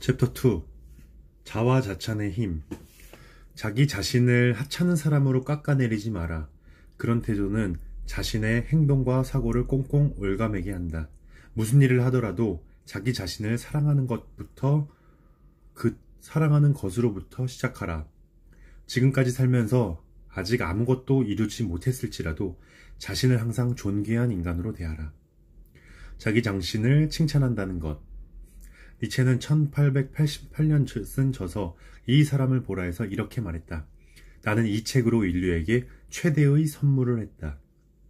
챕터 2. 자화자찬의 힘. 자기 자신을 하찮은 사람으로 깎아내리지 마라. 그런 태도는 자신의 행동과 사고를 꽁꽁 올가매게 한다. 무슨 일을 하더라도 자기 자신을 사랑하는 것으로부터 시작하라. 지금까지 살면서 아직 아무것도 이루지 못했을지라도 자신을 항상 존귀한 인간으로 대하라. 자기 자신을 칭찬한다는 것. 니체는 1888년 쓴 저서 이 사람을 보라에서 이렇게 말했다. 나는 이 책으로 인류에게 최대의 선물을 했다.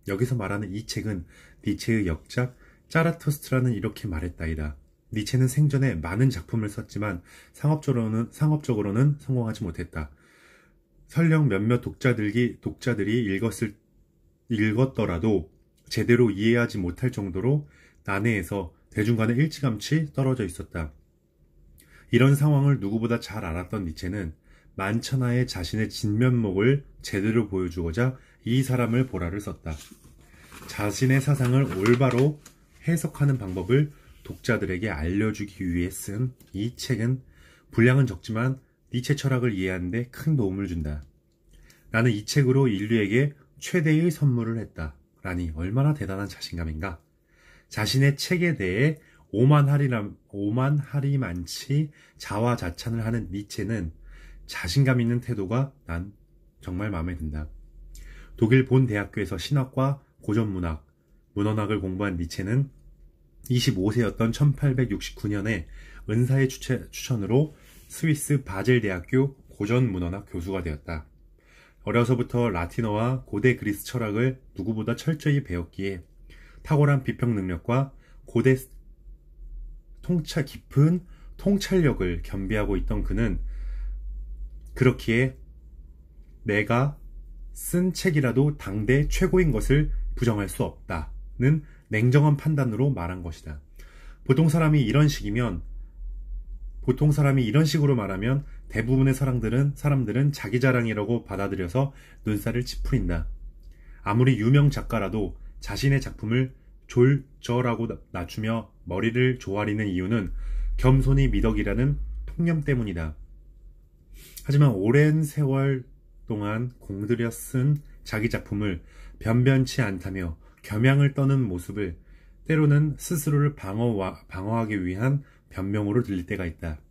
여기서 말하는 이 책은 니체의 역작 짜라투스트라는 이렇게 말했다이다. 니체는 생전에 많은 작품을 썼지만 상업적으로는 성공하지 못했다. 설령 몇몇 독자들이 읽었더라도 제대로 이해하지 못할 정도로 난해해서 대중간에 일찌감치 떨어져 있었다. 이런 상황을 누구보다 잘 알았던 니체는 만천하에 자신의 진면목을 제대로 보여주고자 이 사람을 보라를 썼다. 자신의 사상을 올바로 해석하는 방법을 독자들에게 알려주기 위해 쓴 이 책은 분량은 적지만 니체 철학을 이해하는 데 큰 도움을 준다. 나는 이 책으로 인류에게 최대의 선물을 했다. 라니 얼마나 대단한 자신감인가. 자신의 책에 대해 오만하리만치 자화자찬을 하는 니체는 자신감 있는 태도가 난 정말 마음에 든다. 독일 본 대학교에서 신학과 고전문학, 문헌학을 공부한 니체는 25세였던 1869년에 은사의 추천으로 스위스 바젤 대학교 고전문헌학 교수가 되었다. 어려서부터 라틴어와 고대 그리스 철학을 누구보다 철저히 배웠기에 탁월한 비평 능력과 깊은 통찰력을 겸비하고 있던 그는 그렇기에 내가 쓴 책이라도 당대 최고인 것을 부정할 수 없다는 냉정한 판단으로 말한 것이다. 보통 사람이 이런 식으로 말하면 대부분의 사람들은 자기 자랑이라고 받아들여서 눈살을 찌푸린다. 아무리 유명 작가라도 자신의 작품을 졸저라고 낮추며 머리를 조아리는 이유는 겸손이 미덕이라는 통념 때문이다. 하지만 오랜 세월 동안 공들여 쓴 자기 작품을 변변치 않다며 겸양을 떠는 모습을 때로는 스스로를 방어하기 위한 변명으로 들릴 때가 있다.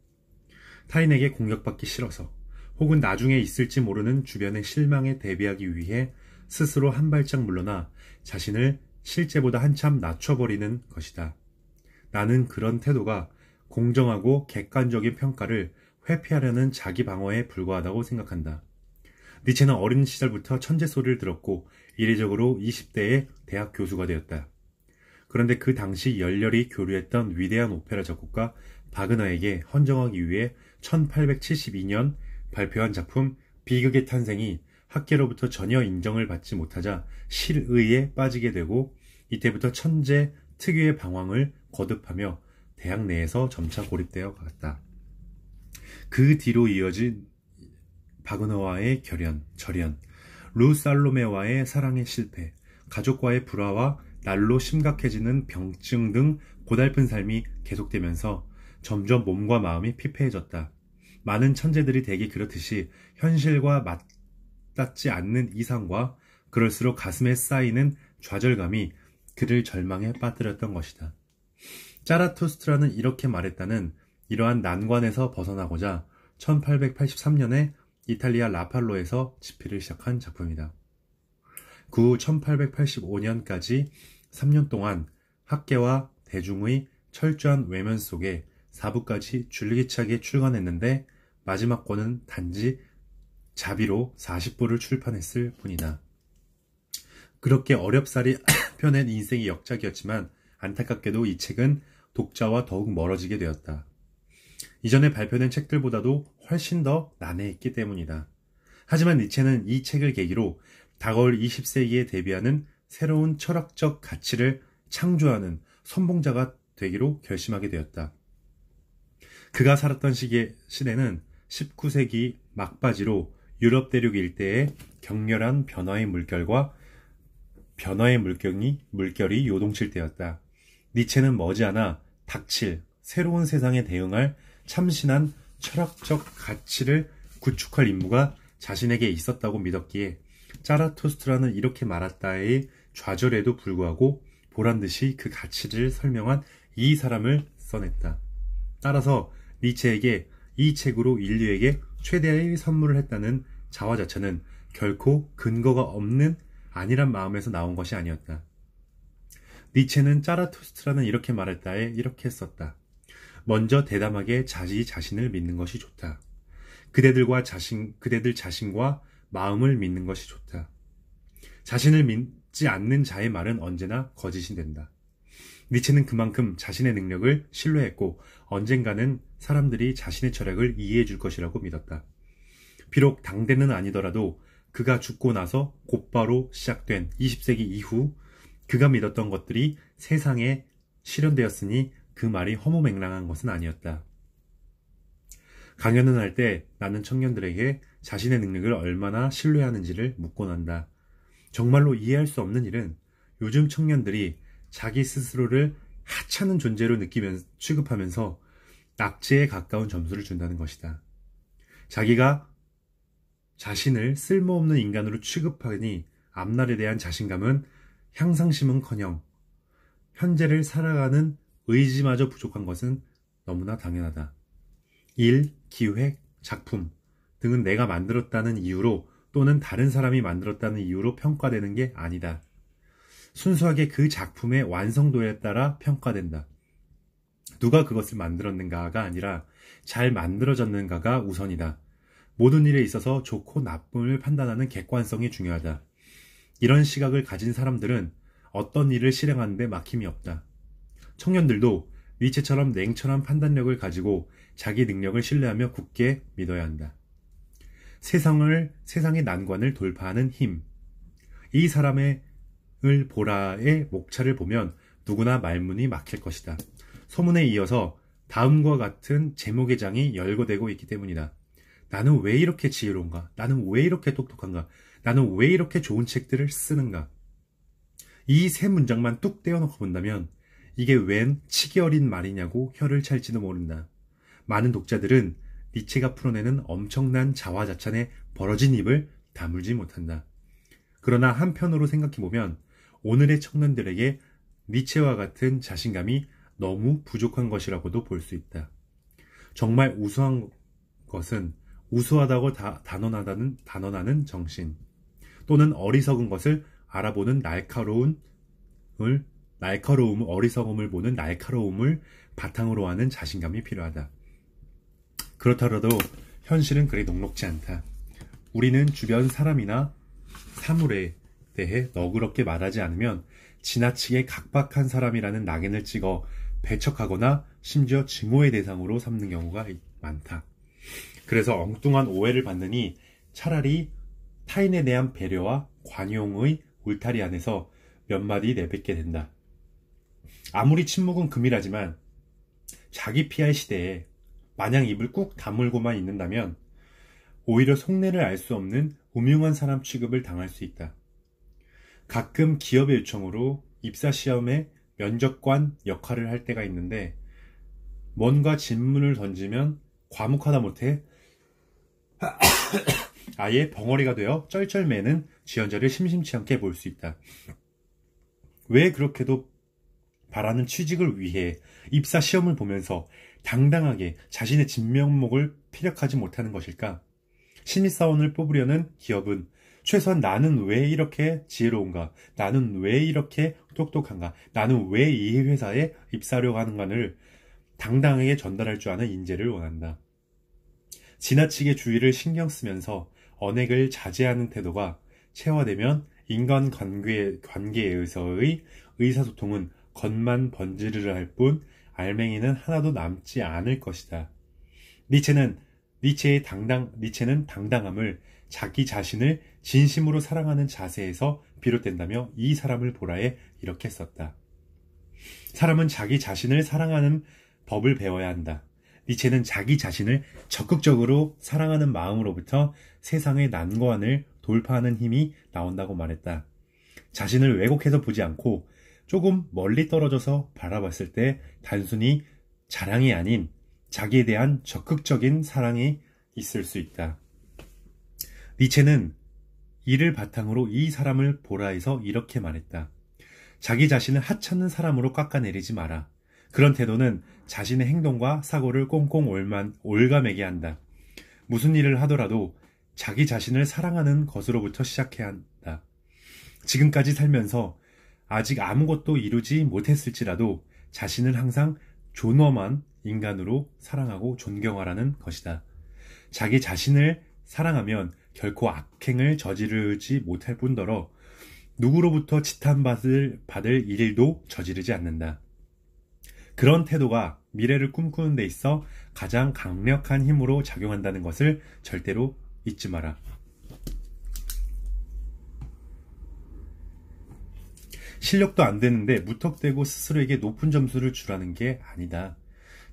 타인에게 공격받기 싫어서 혹은 나중에 있을지 모르는 주변의 실망에 대비하기 위해 스스로 한 발짝 물러나 자신을 실제보다 한참 낮춰버리는 것이다. 나는 그런 태도가 공정하고 객관적인 평가를 회피하려는 자기 방어에 불과하다고 생각한다. 니체는 어린 시절부터 천재 소리를 들었고 이례적으로 20대에 대학 교수가 되었다. 그런데 그 당시 열렬히 교류했던 위대한 오페라 작곡가 바그너에게 헌정하기 위해 1872년 발표한 작품 비극의 탄생이 학계로부터 전혀 인정을 받지 못하자 실의에 빠지게 되고 이때부터 천재 특유의 방황을 거듭하며 대학 내에서 점차 고립되어 갔다. 그 뒤로 이어진 바그너와의 절연, 루 살로메와의 사랑의 실패, 가족과의 불화와 날로 심각해지는 병증 등 고달픈 삶이 계속되면서 점점 몸과 마음이 피폐해졌다. 많은 천재들이 대개 그렇듯이 현실과 맞닿지 않는 이상과 그럴수록 가슴에 쌓이는 좌절감이 그를 절망에 빠뜨렸던 것이다. 짜라투스트라는 이렇게 말했다는 이러한 난관에서 벗어나고자 1883년에 이탈리아 라팔로에서 집필을 시작한 작품이다. 그 후 1885년까지 3년 동안 학계와 대중의 철저한 외면 속에 4부까지 줄기차게 출간했는데 마지막 권은 단지 자비로 40부를 출판했을 뿐이다. 그렇게 어렵사리 펴낸 인생의 역작이었지만 안타깝게도 이 책은 독자와 더욱 멀어지게 되었다. 이전에 발표된 책들보다도 훨씬 더 난해했기 때문이다. 하지만 니체는 이 책을 계기로 다가올 20세기에 대비하는 새로운 철학적 가치를 창조하는 선봉자가 되기로 결심하게 되었다. 그가 살았던 시대는 19세기 막바지로 유럽 대륙 일대의 격렬한 변화의 물결이 요동칠 때였다. 니체는 머지않아 닥칠 새로운 세상에 대응할 참신한 철학적 가치를 구축할 임무가 자신에게 있었다고 믿었기에 자라토스트라는 이렇게 말했다의 좌절에도 불구하고 보란듯이 그 가치를 설명한 이 사람을 써냈다. 따라서 니체에게 이 책으로 인류에게 최대의 선물을 했다는 자화자찬은 결코 근거가 없는 아니란 마음에서 나온 것이 아니었다. 니체는 자라토스트라는 이렇게 말했다에 이렇게 썼다. 먼저 대담하게 자신을 믿는 것이 좋다. 그대들 자신과 마음을 믿는 것이 좋다. 자신을 믿지 않는 자의 말은 언제나 거짓이 된다. 니체는 그만큼 자신의 능력을 신뢰했고 언젠가는 사람들이 자신의 철학을 이해해 줄 것이라고 믿었다. 비록 당대는 아니더라도 그가 죽고 나서 곧바로 시작된 20세기 이후 그가 믿었던 것들이 세상에 실현되었으니 그 말이 허무맹랑한 것은 아니었다. 강연을 할 때 나는 청년들에게 자신의 능력을 얼마나 신뢰하는지를 묻곤 한다. 정말로 이해할 수 없는 일은 요즘 청년들이 자기 스스로를 하찮은 존재로 취급하면서 낙제에 가까운 점수를 준다는 것이다. 자기가 자신을 쓸모없는 인간으로 취급하니 앞날에 대한 자신감은 향상심은커녕 현재를 살아가는 의지마저 부족한 것은 너무나 당연하다. 일, 기획, 작품 등은 내가 만들었다는 이유로 또는 다른 사람이 만들었다는 이유로 평가되는 게 아니다. 순수하게 그 작품의 완성도에 따라 평가된다. 누가 그것을 만들었는가가 아니라 잘 만들어졌는가가 우선이다. 모든 일에 있어서 좋고 나쁨을 판단하는 객관성이 중요하다. 이런 시각을 가진 사람들은 어떤 일을 실행하는데 막힘이 없다. 청년들도 니체처럼 냉철한 판단력을 가지고 자기 능력을 신뢰하며 굳게 믿어야 한다. 세상의 난관을 돌파하는 힘. 이 사람을 보라의 목차를 보면 누구나 말문이 막힐 것이다. 소문에 이어서 다음과 같은 제목의 장이 열거되고 있기 때문이다. 나는 왜 이렇게 지혜로운가? 나는 왜 이렇게 똑똑한가? 나는 왜 이렇게 좋은 책들을 쓰는가? 이 세 문장만 뚝 떼어놓고 본다면 이게 웬 치기 어린 말이냐고 혀를 찰지도 모른다. 많은 독자들은 니체가 풀어내는 엄청난 자화자찬에 벌어진 입을 다물지 못한다. 그러나 한편으로 생각해보면 오늘의 청년들에게 니체와 같은 자신감이 너무 부족한 것이라고도 볼 수 있다. 정말 우수한 것은 우수하다고 단언하는 정신 또는 어리석은 것을 알아보는 어리석음을 보는 날카로움을 바탕으로 하는 자신감이 필요하다. 그렇더라도 현실은 그리 녹록지 않다. 우리는 주변 사람이나 사물에 대해 너그럽게 말하지 않으면 지나치게 각박한 사람이라는 낙인을 찍어 배척하거나 심지어 증오의 대상으로 삼는 경우가 많다. 그래서 엉뚱한 오해를 받느니 차라리 타인에 대한 배려와 관용의 울타리 안에서 몇 마디 내뱉게 된다. 아무리 침묵은 금이라지만 자기 피할 시대에 마냥 입을 꾹 다물고만 있는다면 오히려 속내를 알 수 없는 음흉한 사람 취급을 당할 수 있다. 가끔 기업의 요청으로 입사시험에 면접관 역할을 할 때가 있는데 뭔가 질문을 던지면 과묵하다 못해 아예 벙어리가 되어 쩔쩔매는 지원자를 심심치 않게 볼 수 있다. 왜 그렇게도 바라는 취직을 위해 입사 시험을 보면서 당당하게 자신의 진면목을 피력하지 못하는 것일까? 신입사원을 뽑으려는 기업은 최소한 나는 왜 이렇게 지혜로운가? 나는 왜 이렇게 똑똑한가? 나는 왜 이 회사에 입사하려고 하는가를 당당하게 전달할 줄 아는 인재를 원한다. 지나치게 주의를 신경 쓰면서 언행을 자제하는 태도가 체화되면 인간관계에서의 의사소통은 겉만 번지르르 할 뿐 알맹이는 하나도 남지 않을 것이다. 니체는 당당함을 자기 자신을 진심으로 사랑하는 자세에서 비롯된다며 이 사람을 보라에 이렇게 썼다. 사람은 자기 자신을 사랑하는 법을 배워야 한다. 니체는 자기 자신을 적극적으로 사랑하는 마음으로부터 세상의 난관을 돌파하는 힘이 나온다고 말했다. 자신을 왜곡해서 보지 않고 조금 멀리 떨어져서 바라봤을 때 단순히 자랑이 아닌 자기에 대한 적극적인 사랑이 있을 수 있다. 니체는 이를 바탕으로 이 사람을 보라 해서 이렇게 말했다. 자기 자신을 하찮는 사람으로 깎아내리지 마라. 그런 태도는 자신의 행동과 사고를 꽁꽁 올가매게 한다. 무슨 일을 하더라도 자기 자신을 사랑하는 것으로부터 시작해야 한다. 지금까지 살면서 아직 아무것도 이루지 못했을지라도 자신을 항상 존엄한 인간으로 사랑하고 존경하라는 것이다. 자기 자신을 사랑하면 결코 악행을 저지르지 못할 뿐더러 누구로부터 지탄받을 일도 저지르지 않는다. 그런 태도가 미래를 꿈꾸는 데 있어 가장 강력한 힘으로 작용한다는 것을 절대로 잊지 마라. 실력도 안 되는데 무턱대고 스스로에게 높은 점수를 주라는 게 아니다.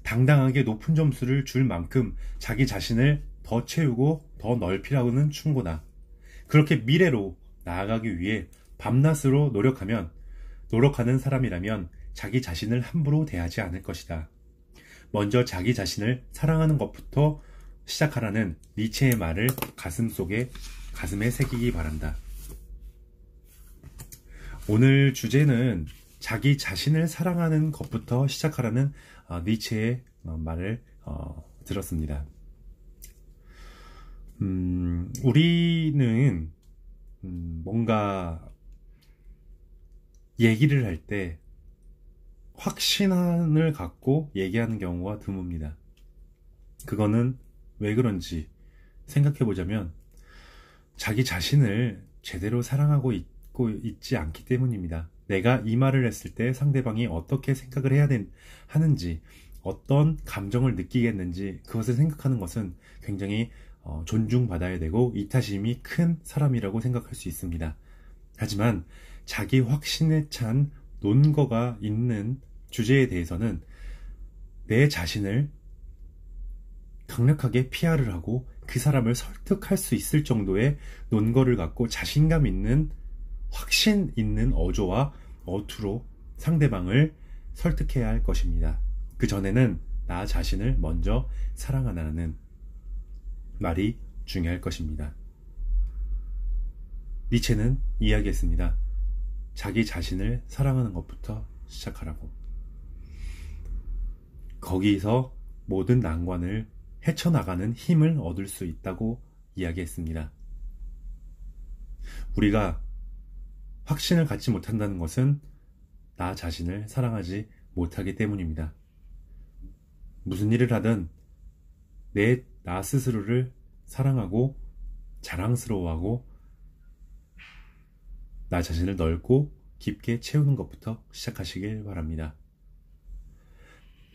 당당하게 높은 점수를 줄 만큼 자기 자신을 더 채우고 더 넓히라고는 충고다. 그렇게 미래로 나아가기 위해 밤낮으로 노력하는 사람이라면 자기 자신을 함부로 대하지 않을 것이다. 먼저 자기 자신을 사랑하는 것부터 시작하라는 니체의 말을 가슴에 새기기 바란다. 오늘 주제는 자기 자신을 사랑하는 것부터 시작하라는 니체의 말을 들었습니다. 우리는 뭔가 얘기를 할 때 확신을 갖고 얘기하는 경우가 드뭅니다. 그거는 왜 그런지 생각해 보자면 자기 자신을 제대로 사랑하고 있지 않기 때문입니다. 내가 이 말을 했을 때 상대방이 어떻게 생각을 해야 하는지, 어떤 감정을 느끼겠는지 그것을 생각하는 것은 굉장히 존중받아야 되고 이타심이 큰 사람이라고 생각할 수 있습니다. 하지만 자기 확신에 찬 논거가 있는 주제에 대해서는 내 자신을 강력하게 PR을 하고 그 사람을 설득할 수 있을 정도의 논거를 갖고 자신감 있는, 확신 있는 어조와 어투로 상대방을 설득해야 할 것입니다. 그 전에는 나 자신을 먼저 사랑하라는 말이 중요할 것입니다. 니체는 이야기했습니다. 자기 자신을 사랑하는 것부터 시작하라고. 거기서 모든 난관을 헤쳐나가는 힘을 얻을 수 있다고 이야기했습니다. 우리가 확신을 갖지 못한다는 것은 나 자신을 사랑하지 못하기 때문입니다. 무슨 일을 하든 나 스스로를 사랑하고 자랑스러워하고 나 자신을 넓고 깊게 채우는 것부터 시작하시길 바랍니다.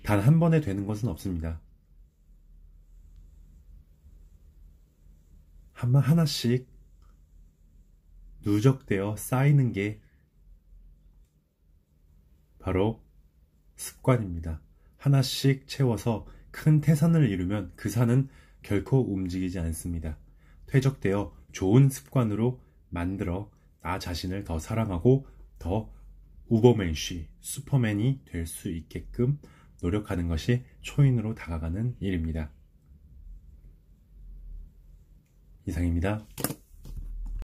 단 한 번에 되는 것은 없습니다. 하나씩 누적되어 쌓이는 게 바로 습관입니다. 하나씩 채워서 큰 태산을 이루면 그 산은 결코 움직이지 않습니다. 퇴적되어 좋은 습관으로 만들어 나 자신을 더 사랑하고 더 우버맨쉬, 슈퍼맨이 될 수 있게끔 노력하는 것이 초인으로 다가가는 일입니다. 이상입니다.